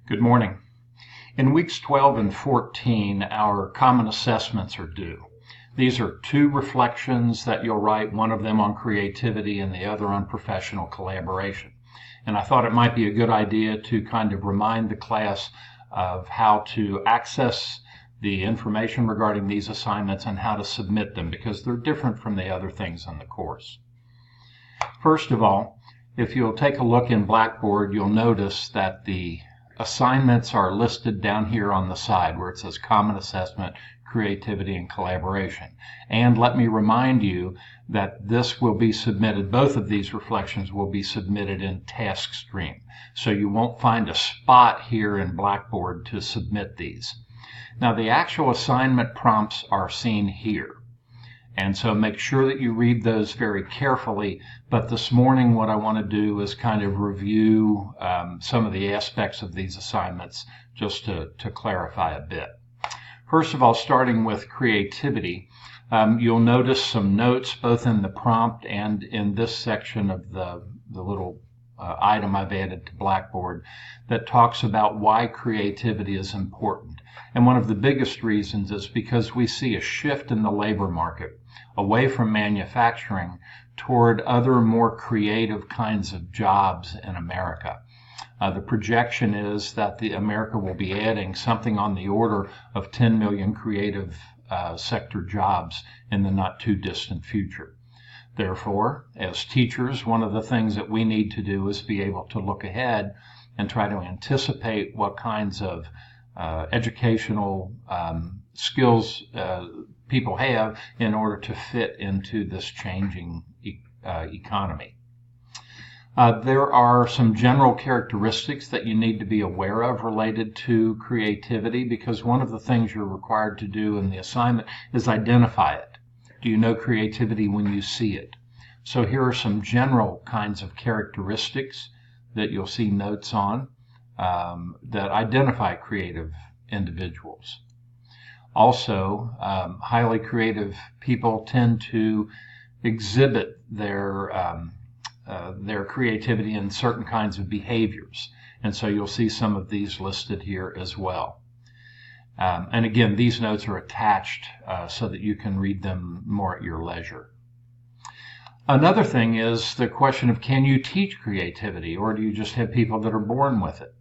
Good morning. In weeks 12 and 14, our common assessments are due. These are two reflections that you'll write, one of them on creativity and the other on professional collaboration. And I thought it might be a good idea to kind of remind the class of how to access the information regarding these assignments and how to submit them, because they're different from the other things in the course. First of all, if you'll take a look in Blackboard, you'll notice that the assignments are listed down here on the side where it says Common Assessment, Creativity, and Collaboration. And let me remind you that this will be submitted, both of these reflections will be submitted in TaskStream. So you won't find a spot here in Blackboard to submit these. Now the actual assignment prompts are seen here. And so make sure that you read those very carefully. But this morning, what I want to do is kind of review some of the aspects of these assignments just to clarify a bit. First of all, starting with creativity, you'll notice some notes both in the prompt and in this section of the little item I've added to Blackboard that talks about why creativity is important. And one of the biggest reasons is because we see a shift in the labor market away from manufacturing toward other more creative kinds of jobs in America. The projection is that America will be adding something on the order of 10 million creative sector jobs in the not too distant future. Therefore, as teachers, one of the things that we need to do is be able to look ahead and try to anticipate what kinds of educational skills people have in order to fit into this changing economy. There are some general characteristics that you need to be aware of related to creativity, because one of the things you're required to do in the assignment is identify it. Do you know creativity when you see it? So here are some general kinds of characteristics that you'll see notes on that identify creative individuals. Also, highly creative people tend to exhibit their creativity in certain kinds of behaviors. And so you'll see some of these listed here as well. And again, these notes are attached so that you can read them more at your leisure. Another thing is the question of, can you teach creativity, or do you just have people that are born with it?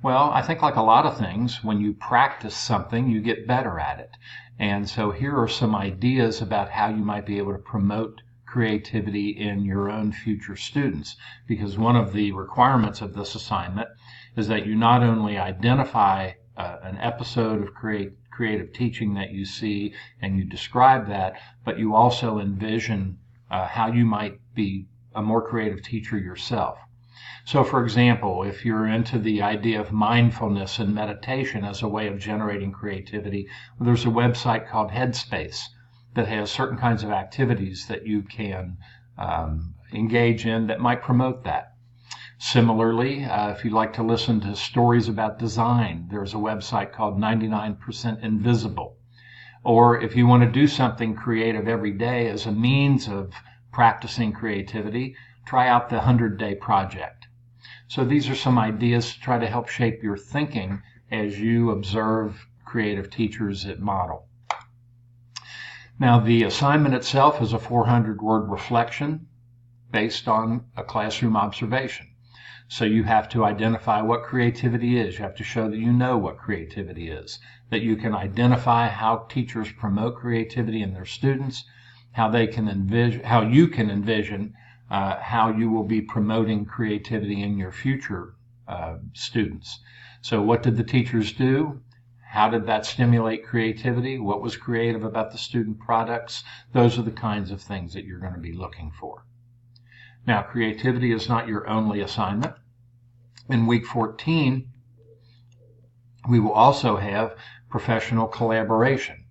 Well, I think like a lot of things, when you practice something, you get better at it. And so here are some ideas about how you might be able to promote creativity in your own future students, because one of the requirements of this assignment is that you not only identify an episode of creative teaching that you see and you describe that, but you also envision how you might be a more creative teacher yourself. So, for example, if you're into the idea of mindfulness and meditation as a way of generating creativity, there's a website called Headspace that has certain kinds of activities that you can engage in that might promote that. Similarly, if you like to listen to stories about design, there's a website called 99% Invisible. Or if you want to do something creative every day as a means of practicing creativity, try out the 100-Day Project. So these are some ideas to try to help shape your thinking as you observe creative teachers at Model. Now, the assignment itself is a 400-word reflection based on a classroom observation. So you have to identify what creativity is. You have to show that you know what creativity is, that you can identify how teachers promote creativity in their students, how you can envision how you will be promoting creativity in your future students. So what did the teachers do? How did that stimulate creativity? What was creative about the student products? Those are the kinds of things that you're going to be looking for. Now, creativity is not your only assignment. In week 14, we will also have professional collaboration.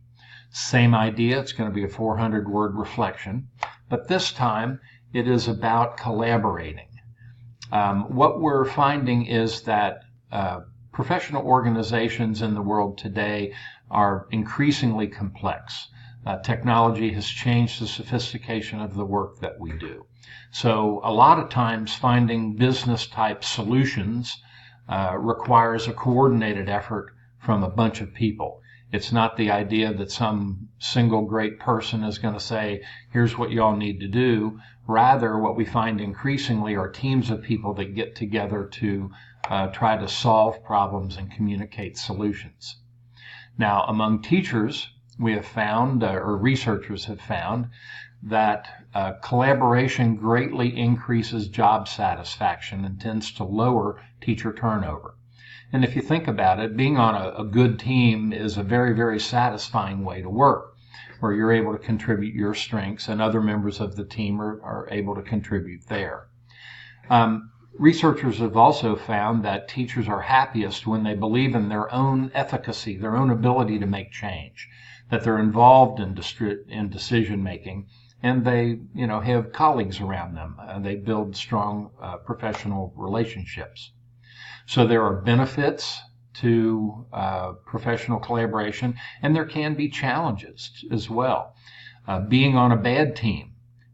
Same idea, it's going to be a 400-word reflection, but this time it is about collaborating. What we're finding is that professional organizations in the world today are increasingly complex. Technology has changed the sophistication of the work that we do. So a lot of times finding business type solutions requires a coordinated effort from a bunch of people. It's not the idea that some single great person is going to say, here's what y'all need to do. Rather, what we find increasingly are teams of people that get together to try to solve problems and communicate solutions. Now, among teachers, we have found, or researchers have found, that collaboration greatly increases job satisfaction and tends to lower teacher turnover. And if you think about it, being on a good team is a very, very satisfying way to work, where you're able to contribute your strengths and other members of the team are able to contribute there. Researchers have also found that teachers are happiest when they believe in their own efficacy, their own ability to make change, that they're involved in decision making, and they, have colleagues around them. They build strong professional relationships. So there are benefits to professional collaboration, and there can be challenges as well. Being on a bad team,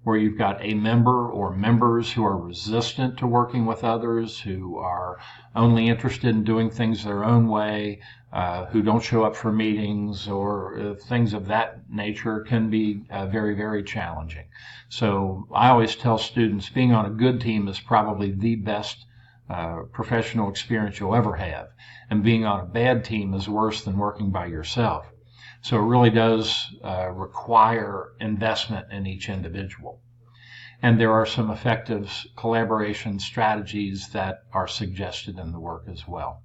where you've got a member or members who are resistant to working with others, who are only interested in doing things their own way, who don't show up for meetings or things of that nature, can be very, very challenging. So I always tell students being on a good team is probably the best professional experience you'll ever have. And being on a bad team is worse than working by yourself. So it really does require investment in each individual. And there are some effective collaboration strategies that are suggested in the work as well.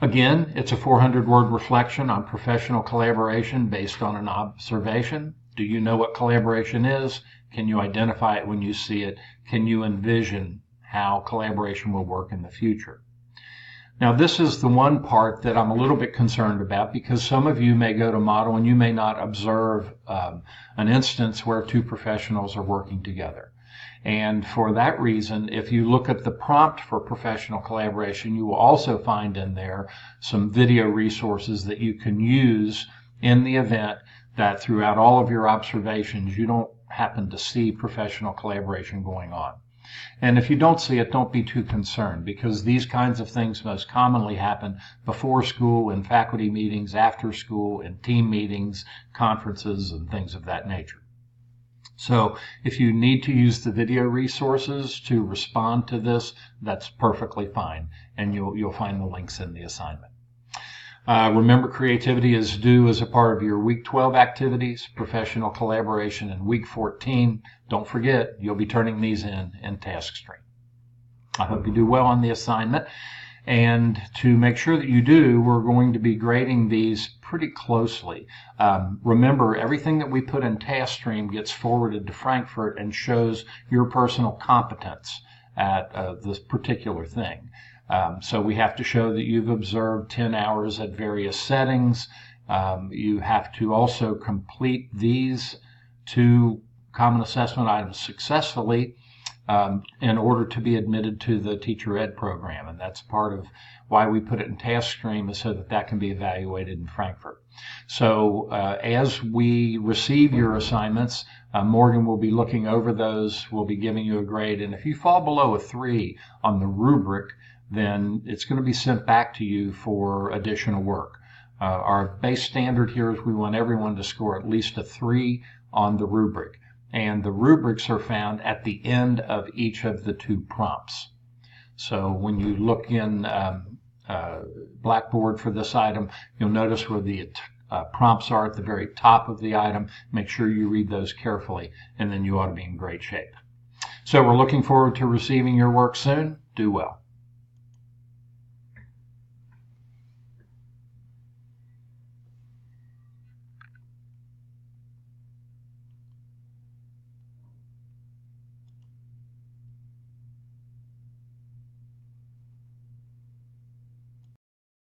Again, it's a 400-word reflection on professional collaboration based on an observation. Do you know what collaboration is? Can you identify it when you see it? Can you envision how collaboration will work in the future? Now, this is the one part that I'm a little bit concerned about, because some of you may go to model and you may not observe an instance where two professionals are working together. And for that reason, if you look at the prompt for professional collaboration, you will also find in there some video resources that you can use in the event that throughout all of your observations, you don't happen to see professional collaboration going on. And if you don't see it, don't be too concerned, because these kinds of things most commonly happen before school, in faculty meetings, after school, in team meetings, conferences, and things of that nature. So if you need to use the video resources to respond to this, that's perfectly fine, and you'll find the links in the assignment. Remember, creativity is due as a part of your week 12 activities, professional collaboration in week 14. Don't forget, you'll be turning these in TaskStream. I hope you do well on the assignment. And to make sure that you do, we're going to be grading these pretty closely. Remember, everything that we put in TaskStream gets forwarded to Frankfurt and shows your personal competence at this particular thing. So we have to show that you've observed 10 hours at various settings. You have to also complete these 2 common assessment items successfully in order to be admitted to the teacher ed program. And that's part of why we put it in TaskStream, is so that that can be evaluated in Frankfurt. So as we receive your assignments, Morgan will be looking over those. We'll be giving you a grade. And if you fall below a 3 on the rubric, then it's going to be sent back to you for additional work. Our base standard here is we want everyone to score at least a 3 on the rubric. And the rubrics are found at the end of each of the 2 prompts. So when you look in Blackboard for this item, you'll notice where the prompts are at the very top of the item. Make sure you read those carefully, and then you ought to be in great shape. So we're looking forward to receiving your work soon. Do well.